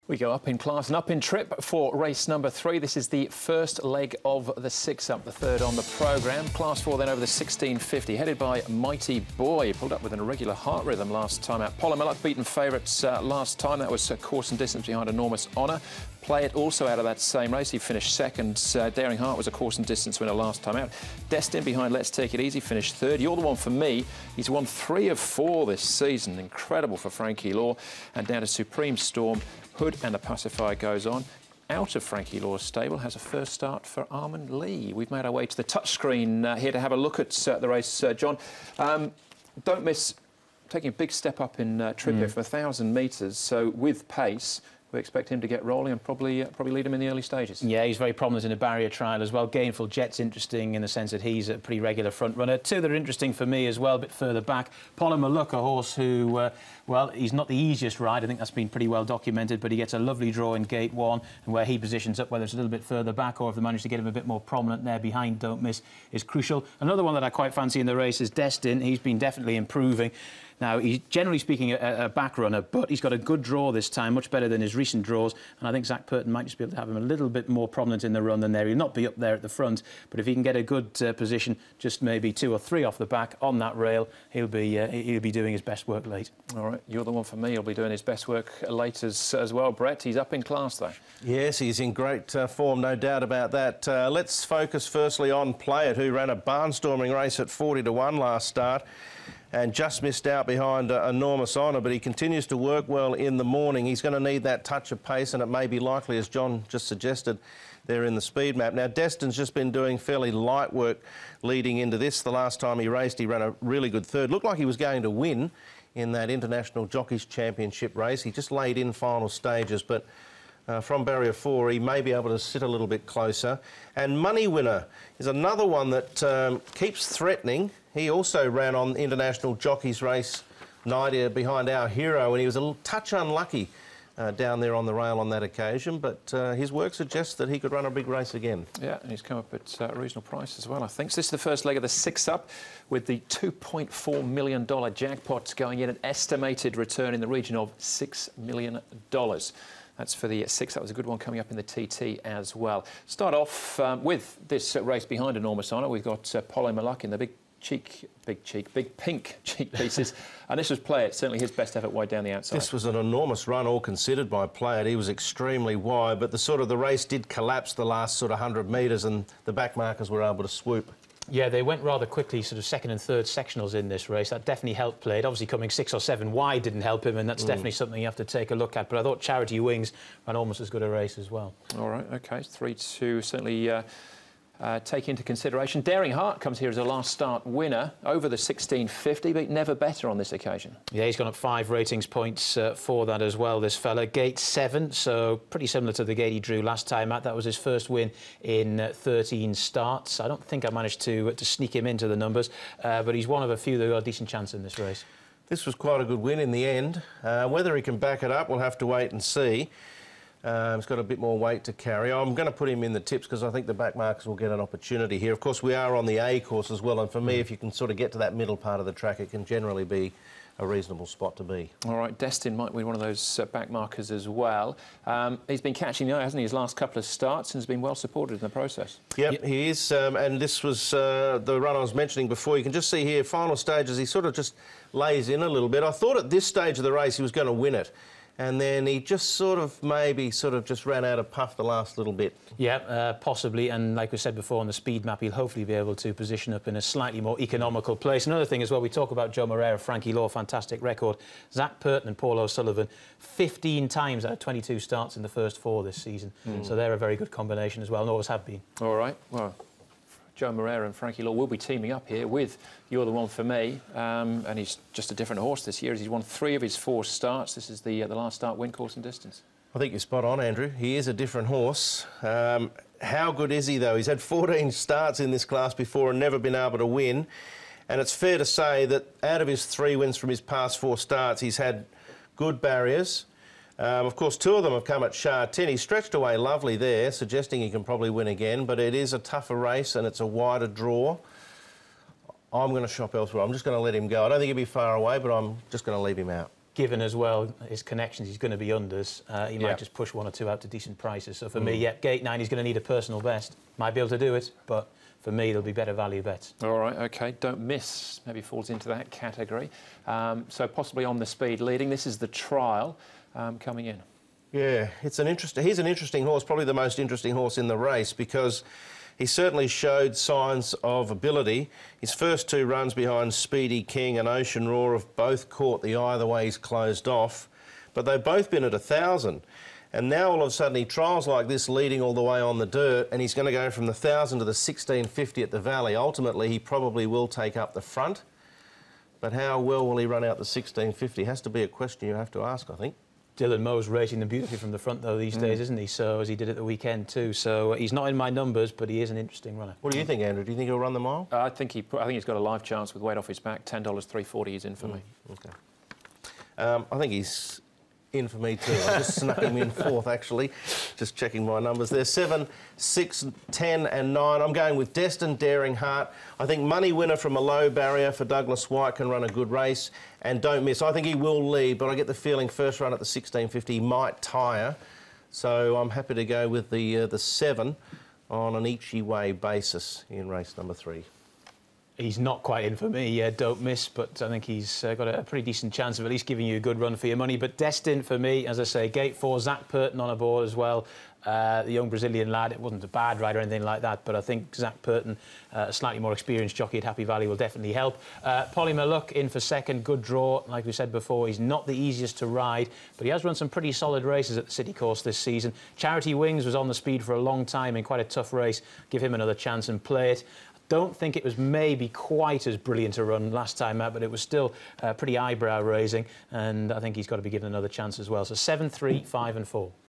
We go up in class and up in trip for race number 3. This is the first leg of the 6-up, the third on the programme. Class 4 then over the 1650, headed by Mighty Boy. Pulled up with an irregular heart rhythm last time out. Polymer beaten favourites last time. That was course and distance behind Enormous Honour. Play It also out of that same race. He finished second. Daring Heart was a course and distance winner last time out. Destin behind Let's Take It Easy finished third. You're the One for Me. He's won 3 of 4 this season. Incredible for Frankie Law. And down to Supreme Storm. Hood and the Pacifier goes on. Out of Frankie Law's stable has a first start for Armand Lee. We've made our way to the touchscreen here to have a look at the race, John. Don't miss taking a big step up in trip here from 1,000 metres, so with pace. We expect him to get rolling and probably lead him in the early stages. Yeah, he's very prominent in a barrier trial as well. Gainful Jet's interesting in the sense that he's a pretty regular front runner. 2 that are interesting for me as well, a bit further back. Polymer, a horse who, well, he's not the easiest ride. I think that's been pretty well documented, but he gets a lovely draw in gate 1, and where he positions up, whether it's a little bit further back or if they manage to get him a bit more prominent there behind Don't Miss, is crucial. Another one that I quite fancy in the race is Destin. He's been definitely improving. Now, he's generally speaking a back runner, but he's got a good draw this time, much better than his recent draws, and I think Zach Purton might just be able to have him a little bit more prominent in the run than there. He'll not be up there at the front, but if he can get a good position, just maybe 2 or 3 off the back on that rail, he'll be doing his best work late. All right, you're the one for me. He'll be doing his best work late as well, Brett. He's up in class, though. Yes, he's in great form, no doubt about that. Let's focus firstly on Play It, who ran a barnstorming race at 40 to 1 last start and just missed out behind Enormous Honour, but he continues to work well in the morning. He's going to need that touch of pace, and it may be likely, as John just suggested, there in the speed map. Now, Destin's just been doing fairly light work leading into this. The last time he raced, he ran a really good third. Looked like he was going to win in that International Jockeys Championship race. He just laid in final stages, but from barrier 4, he may be able to sit a little bit closer. And Money Winner is another one that keeps threatening. He also ran on International Jockeys race night behind Our Hero, and he was a little touch unlucky down there on the rail on that occasion, but his work suggests that he could run a big race again. Yeah, and he's come up at a reasonable price as well, I think. So this is the first leg of the 6-up with the $2.4 million jackpots going in, an estimated return in the region of $6 million. That's for the 6-up. That was a good one coming up in the TT as well. Start off with this race behind Enormous Honour. We've got Polymer in the big pink cheek pieces. And this was Play It, certainly his best effort wide down the outside. This was an enormous run, all considered, by Play It. He was extremely wide, but the race did collapse the last 100 metres, and the back markers were able to swoop. Yeah, they went rather quickly, second and third sectionals in this race. That definitely helped Play It. Obviously, coming 6 or 7 wide didn't help him, and that's definitely something you have to take a look at. But I thought Charity Wings ran almost as good a race as well. All right, OK, 3-2, certainly take into consideration. Daring Heart comes here as a last start winner over the 1650, but never better on this occasion. Yeah, he's gone up 5 ratings points for that as well, this fella. Gate 7, so pretty similar to the gate he drew last time out. That was his first win in 13 starts. I don't think I managed to sneak him into the numbers, but he's one of a few that got a decent chance in this race. This was quite a good win in the end. Whether he can back it up, we'll have to wait and see. He's got a bit more weight to carry. I'm going to put him in the tips because I think the back markers will get an opportunity here. Of course, we are on the A course as well, and for me, if you can get to that middle part of the track, it can generally be a reasonable spot to be. All right, Destin might win one of those back markers as well. He's been catching the eye, hasn't he, his last couple of starts, and has been well supported in the process. Yep. He is, and this was the run I was mentioning before. You can just see here, final stages, he just lays in a little bit. I thought at this stage of the race he was going to win it, and then he just maybe just ran out of puff the last little bit. Yeah, possibly, and like we said before on the speed map, he'll hopefully be able to position up in a slightly more economical place. Another thing as well, we talk about Joe Moreira, Frankie Law, fantastic record. Zach Purton and Paul O'Sullivan, 15 times out of 22 starts in the first 4 this season. So they're a very good combination as well, and always have been. All right, well, Joe Moreira and Frankie Law will be teaming up here with You're the One for Me, and he's just a different horse this year as he's won 3 of his 4 starts. This is the last start win, course and distance. I think you're spot on, Andrew. He is a different horse. How good is he, though? He's had 14 starts in this class before and never been able to win, and it's fair to say that out of his 3 wins from his past 4 starts, he's had good barriers. Of course, 2 of them have come at Shah 10. He stretched away lovely there, suggesting he can probably win again, but it is a tougher race and it's a wider draw. I'm going to shop elsewhere. I'm just going to let him go. I don't think he'll be far away, but I'm just going to leave him out. given as well his connections, he's going to be unders. He might just push 1 or 2 out to decent prices. So for me, gate 9, he's going to need a personal best. Might be able to do it, but for me, there'll be better value bets. All right, OK. Don't miss maybe falls into that category. So possibly on the speed leading. This is the trial coming in. Yeah, he's an interesting horse, probably the most interesting horse in the race, because he certainly showed signs of ability. His first 2 runs behind Speedy King and Ocean Roar have both caught the eye the way he's closed off, but they've both been at 1,000. And now all of a sudden he trials like this, leading all the way on the dirt, and he's going to go from the 1,000 to the 1,650 at the Valley. Ultimately, he probably will take up the front, but how well will he run out the 1,650 has to be a question you have to ask, I think. Dylan Moe's racing them beautifully from the front, though, these days, isn't he? So, as he did at the weekend, too. So, he's not in my numbers, but he is an interesting runner. What do you think, Andrew? Do you think he'll run the mile? I think he's got a live chance with weight off his back. $10, $3.40 he's in for me. OK. I think he's in for me, too. I just snuck him in 4th, actually. Just checking my numbers there. 7, 6, 10 and 9. I'm going with Destined Daring Heart. I think Money Winner from a low barrier for Douglas White can run a good race. And Don't Miss. I think he will lead, but I get the feeling first run at the 1,650 he might tire. So I'm happy to go with the 7 on an each-way basis in race number 3. He's not quite in for me, Don't Miss, but I think he's got a pretty decent chance of at least giving you a good run for your money. But Destined for me, as I say, gate 4, Zach Purton on aboard as well. The young Brazilian lad, it wasn't a bad ride or anything like that, but I think Zach Purton, a slightly more experienced jockey at Happy Valley, will definitely help. Polymer Luck in for 2nd, good draw. Like we said before, he's not the easiest to ride, but he has run some pretty solid races at the City Course this season. Charity Wings was on the speed for a long time in quite a tough race. Give him another chance and play it. Don't think it was maybe quite as brilliant a run last time out, but it was still pretty eyebrow-raising, and I think he's got to be given another chance as well. So 7, 3, 5 and 4.